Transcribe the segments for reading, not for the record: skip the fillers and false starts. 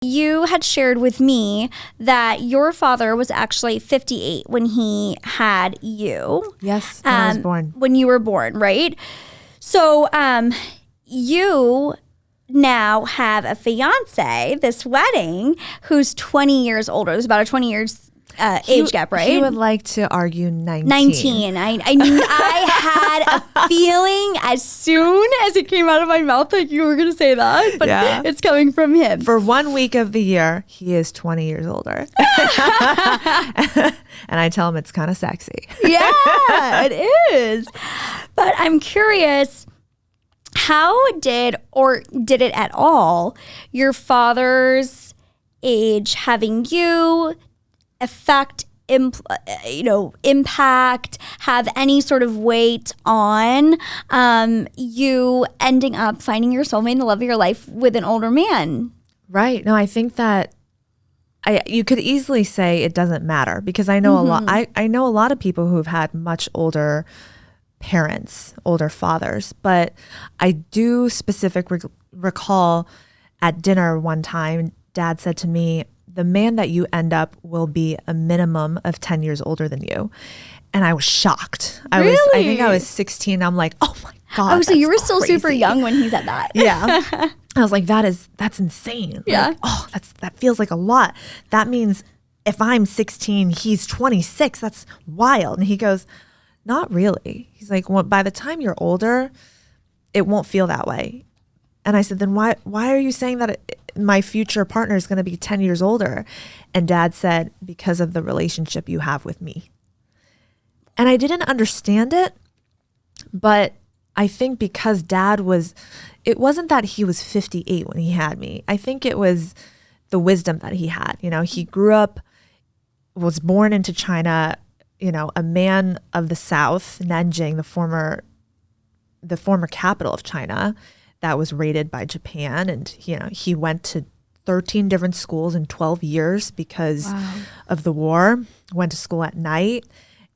You had shared with me that your father was actually 58 when he had you. Yes, when I was born. When you were born, right? So you now have a fiance, this wedding, who's 20 years older. There's about a 20 years age gap, right? He would like to argue 19. 19. I had a feeling as soon as it came out of my mouth that you were going to say that, but it's coming from him. For 1 week of the year, he is 20 years older. And I tell him it's kind of sexy. Yeah, it is. But I'm curious, how did it at all, your father's age having you affect, impact, have any sort of weight on you ending up finding your soulmate and the love of your life with an older man? Right. No, I think that you could easily say it doesn't matter, because I know a lot. I know a lot of people who've had much older parents, older fathers, but I do specifically recall at dinner one time, Dad said to me, the man that you end up will be a minimum of 10 years older than you. And I was shocked. I think I was 16. I'm like, oh my God. Oh, so you were still super young when he said that. Yeah. I was like, that's insane. Yeah. Like, that feels like a lot. That means if I'm 16, he's 26. That's wild. And he goes, not really. He's like, well, by the time you're older, it won't feel that way. And I said, then why are you saying that my future partner is going to be 10 years older? And Dad said, because of the relationship you have with me. And I didn't understand it, but I think because it wasn't that he was 58 when he had me. I think it was the wisdom that he had. He grew up, was born into China, a man of the South, Nanjing, the former capital of China, that was raided by Japan. And, he went to 13 different schools in 12 years because of the war, went to school at night.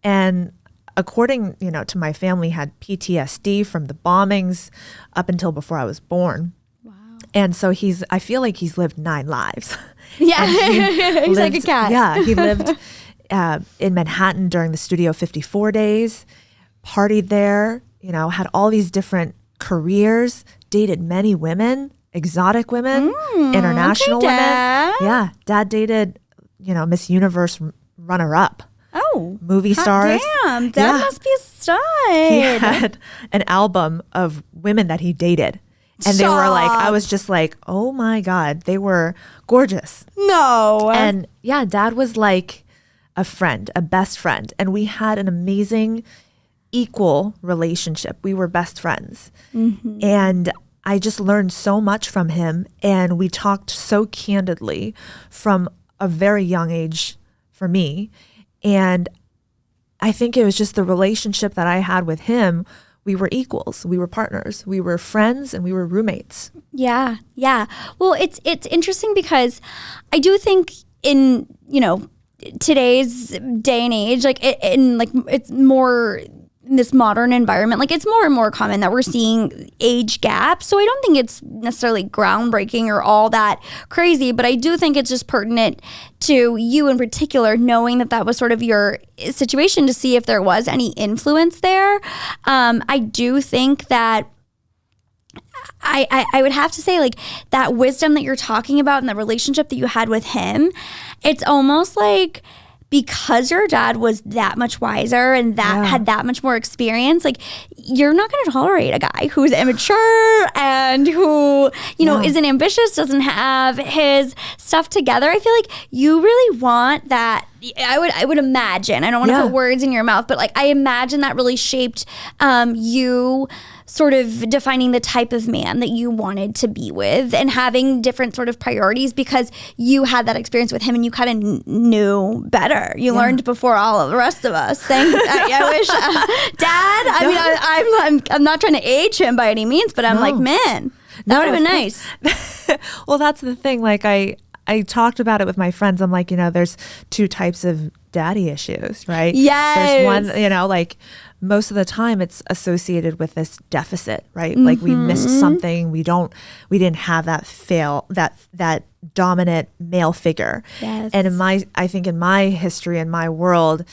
And according, to my family, had PTSD from the bombings up until before I was born. Wow. And so I feel like he's lived 9 lives. Yeah, he's like a cat. Yeah, he lived in Manhattan during the Studio 54 days, partied there, had all these different careers, dated many women, exotic women, international women. Yeah, Dad dated, Miss Universe runner-up. Oh, movie stars. Damn, Dad must be a stud. He had an album of women that he dated. And they were like, I was just like, oh my God, they were gorgeous. No. And yeah, Dad was like a friend, a best friend. And we had an amazing equal relationship. We were best friends. Mm-hmm. And I just learned so much from him. And we talked so candidly from a very young age for me. And I think it was just the relationship that I had with him. We were equals. We were partners. We were friends, and we were roommates. Yeah, yeah. Well, it's interesting because I do think in today's day and age, it's more in this modern environment, like it's more and more common that we're seeing age gaps. So I don't think it's necessarily groundbreaking or all that crazy, but I do think it's just pertinent to you in particular, knowing that was sort of your situation, to see if there was any influence there. I do think that I would have to say, like, that wisdom that you're talking about and the relationship that you had with him, it's almost like, because your dad was that much wiser and had that much more experience, like, you're not going to tolerate a guy who's immature and who, isn't ambitious, doesn't have his stuff together. I feel like you really want that. I would imagine, I don't want to put words in your mouth, but like, I imagine that really shaped you sort of defining the type of man that you wanted to be with and having different sort of priorities, because you had that experience with him and you kind of knew better. You learned before all of the rest of us. I wish Dad, I mean, I'm not trying to age him by any means, but I'm like, man, that would have been nice. Well, that's the thing. Like, I talked about it with my friends. I'm like, there's two types of daddy issues, right? Yes. There's one, like most of the time it's associated with this deficit, right? Like we missed something. We didn't have that dominant male figure. Yes. And I think in my history, in my world,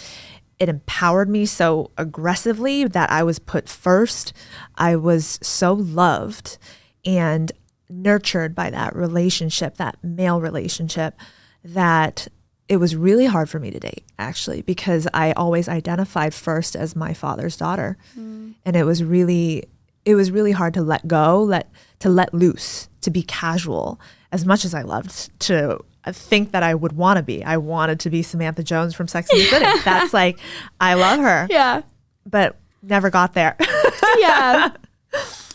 it empowered me so aggressively that I was put first. I was so loved and nurtured by that relationship, that male relationship, that it was really hard for me to date, actually, because I always identified first as my father's daughter. And it was really hard to let go, to let loose, to be casual, as much as I loved to think that I would want to be. I wanted to be Samantha Jones from Sex and the City. That's like, I love her. Yeah. But never got there. Yeah.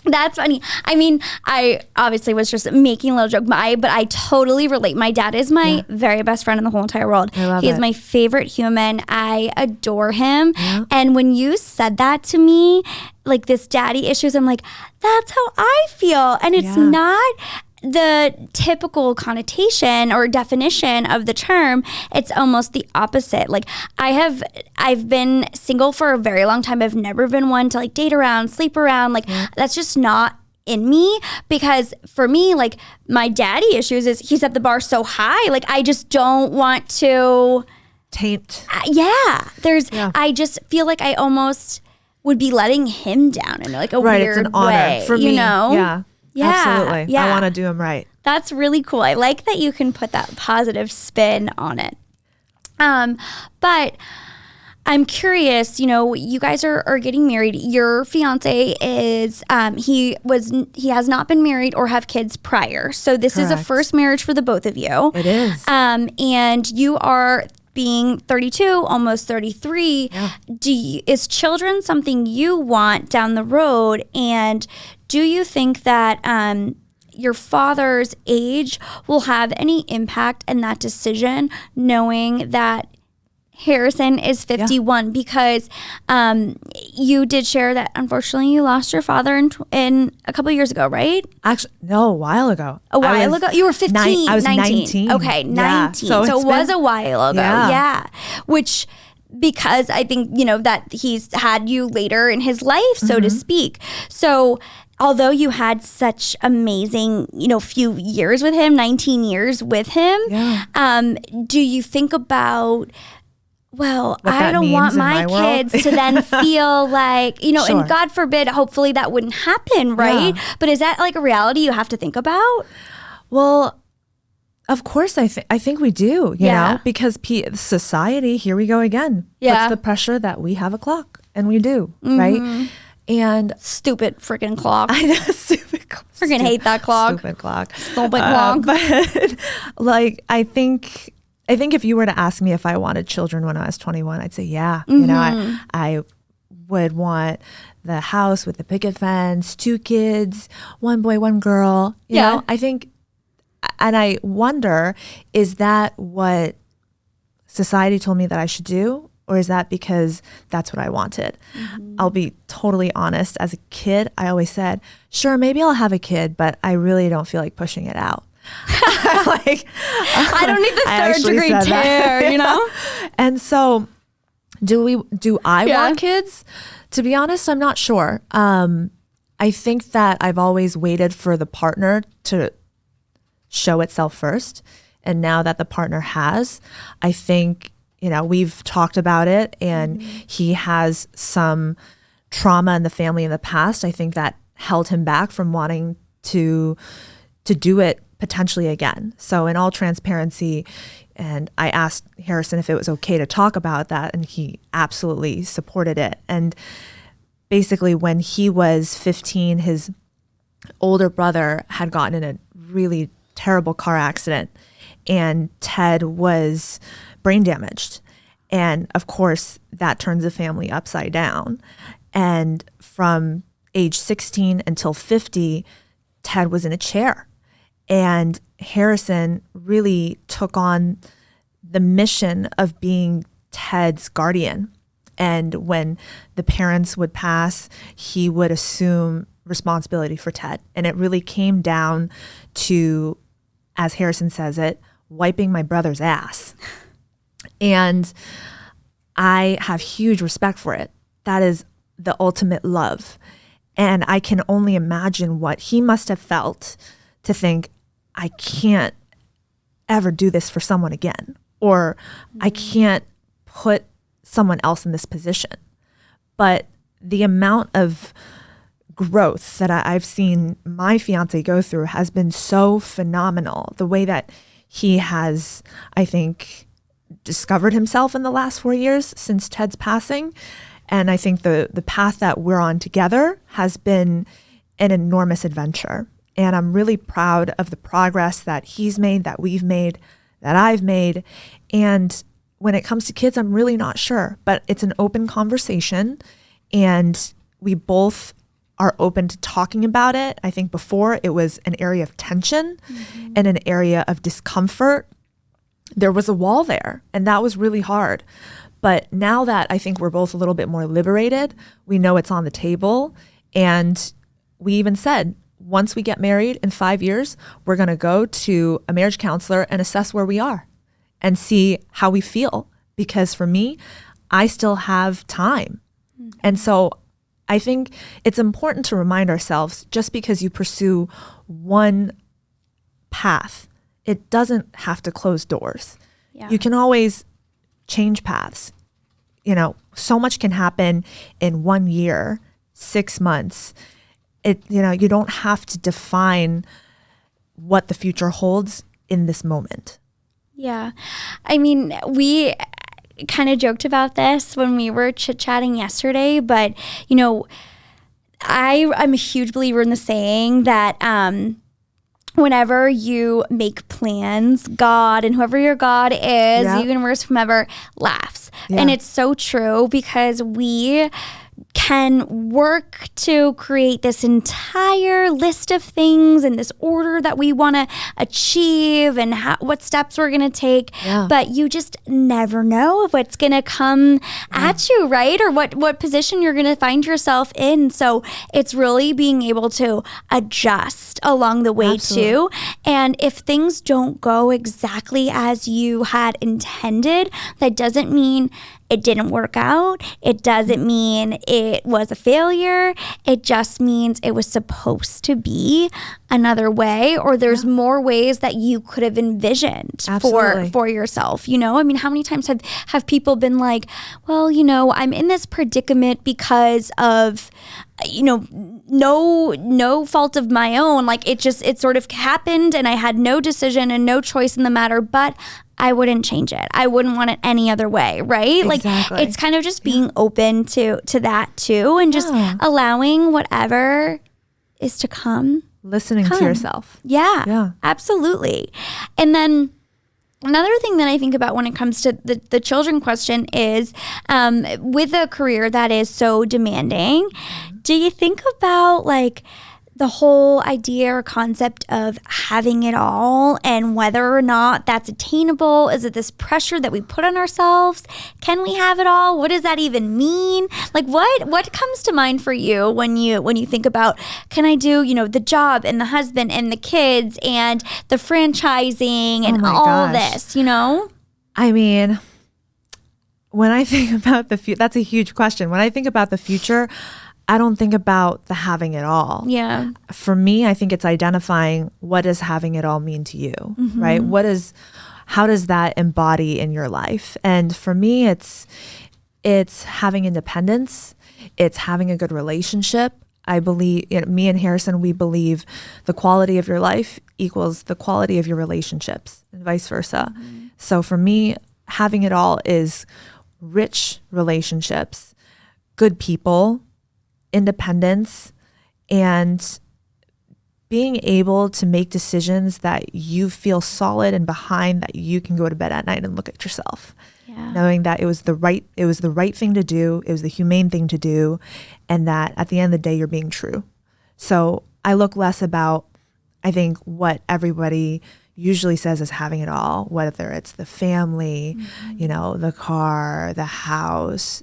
That's funny. I mean, I obviously was just making a little joke, but I totally relate. My dad is my very best friend in the whole entire world. He is my favorite human. I adore him. Yeah. And when you said that to me, like this daddy issues, I'm like, that's how I feel. And it's not the typical connotation or definition of the term. It's almost the opposite. Like I've been single for a very long time. I've never been one to like date around, sleep around. Like that's just not in me, because for me, like my daddy issues is he set the bar so high. Like I just don't want to taint. I just feel like I almost would be letting him down in like a weird it's an honor way, for me. Yeah. Yeah, absolutely. Yeah. I want to do him right. That's really cool. I like that you can put that positive spin on it. But I'm curious, you guys are getting married. Your fiance is, he has not been married or have kids prior. So this is a first marriage for the both of you. It is. And you are being 32, almost 33. Yeah. Is children something you want down the road? And do you think that your father's age will have any impact in that decision, knowing that Harrison is 51? Because you did share that unfortunately you lost your father in a couple of years ago, right? Actually, no, a while ago. A while ago? You were 15. I was 19. Okay, 19. Yeah. So it was a while ago. Yeah. Which, because I think, that he's had you later in his life, so to speak. So although you had such amazing, few years with him, 19 years with him, do you think about, well, I don't want my kids to then feel like, and God forbid, hopefully that wouldn't happen, right? Yeah. But is that like a reality you have to think about? Well, of course, I think we do, you know, because society, here we go again, puts the pressure that we have a clock, and we do, right? And stupid freaking clock. I know, stupid clock. Freaking hate that clock. Stupid clock. Stupid clock. But like, I think if you were to ask me if I wanted children when I was 21, I'd say, yeah. I would want the house with the picket fence, 2 kids, 1 boy, 1 girl. You know, I think, and I wonder, is that what society told me that I should do? Or is that because that's what I wanted? I'll be totally honest. As a kid, I always said, sure, maybe I'll have a kid, but I really don't feel like pushing it out. I don't need the 3rd degree tear, And so do I want kids? To be honest, I'm not sure. I think that I've always waited for the partner to show itself first. And now that the partner has, I think, we've talked about it, and he has some trauma in the family in the past. I think that held him back from wanting to do it potentially again. So in all transparency, and I asked Harrison if it was okay to talk about that, and he absolutely supported it. And basically when he was 15, his older brother had gotten in a really terrible car accident, and Ted was brain damaged. And of course, that turns the family upside down. And from age 16 until 50, Ted was in a chair. And Harrison really took on the mission of being Ted's guardian. And when the parents would pass, he would assume responsibility for Ted. And it really came down to, as Harrison says it, wiping my brother's ass. And I have huge respect for it. That is the ultimate love. And I can only imagine what he must have felt to think, I can't ever do this for someone again, or I can't put someone else in this position. But the amount of growth that I've seen my fiance go through has been so phenomenal. The way that he has, I think, discovered himself in the last 4 years since Ted's passing. And I think the path that we're on together has been an enormous adventure. And I'm really proud of the progress that he's made, that we've made, that I've made. And when it comes to kids, I'm really not sure. But it's an open conversation, and we both are open to talking about it. I think before it was an area of tension and an area of discomfort. There was a wall there, and that was really hard. But now that I think we're both a little bit more liberated, we know it's on the table. And we even said, once we get married in 5 years, we're going to go to a marriage counselor and assess where we are and see how we feel. Because for me, I still have time. And so I think it's important to remind ourselves, just because you pursue one path, it doesn't have to close doors. Yeah. You can always change paths. So much can happen in 1 year, 6 months. You don't have to define what the future holds in this moment. Yeah. I mean, we kind of joked about this when we were chit-chatting yesterday, but, I'm a huge believer in the saying that whenever you make plans, God and whoever your God is, the universe, whomever, laughs. Yeah. And it's so true, because we can work to create this entire list of things in this order that we want to achieve and what steps we're going to take. Yeah. But you just never know what's going to come at you, right? Or what position you're going to find yourself in. So it's really being able to adjust along the way too. And if things don't go exactly as you had intended, that doesn't mean it didn't work out. It doesn't mean it was a failure. It just means it was supposed to be another way, or there's more ways that you could have envisioned for yourself. I mean, how many times have people been like, well, I'm in this predicament because of, no fault of my own. Like it sort of happened, and I had no decision and no choice in the matter, but I wouldn't change it. I wouldn't want it any other way, right? Exactly. Like it's kind of just being open to that too, and just allowing whatever is to come. Listening to yourself. Yeah, absolutely. And then another thing that I think about when it comes to the children question is, with a career that is so demanding, do you think about the whole idea or concept of having it all, and whether or not that's attainable? Is it this pressure that we put on ourselves? Can we have it all? What does that even mean? What comes to mind for you when you think about, can I do, the job and the husband and the kids and the franchising and all this, I mean, when I think about the future, that's a huge question. When I think about the future, I don't think about the having it all. Yeah. For me, I think it's identifying, what does having it all mean to you, right? How does that embody in your life? And for me, it's having independence. It's having a good relationship. I believe, me and Harrison, we believe the quality of your life equals the quality of your relationships, and vice versa. So for me, having it all is rich relationships, good people, independence, and being able to make decisions that you feel solid and behind, that you can go to bed at night and look at yourself, knowing that it was the right thing to do, it was the humane thing to do, and that at the end of the day, you're being true. So I look less about, I think, what everybody usually says is having it all, whether it's the family, the car, the house,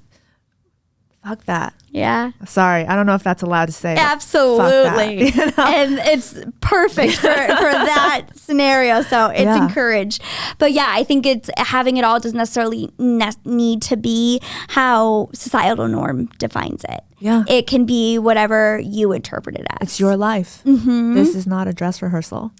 fuck that. Yeah. Sorry, I don't know if that's allowed to say. Absolutely. Fuck that, And it's perfect for that scenario. So it's encouraged. But yeah, I think it's having it all doesn't necessarily need to be how societal norm defines it. Yeah. It can be whatever you interpret it as. It's your life. This is not a dress rehearsal.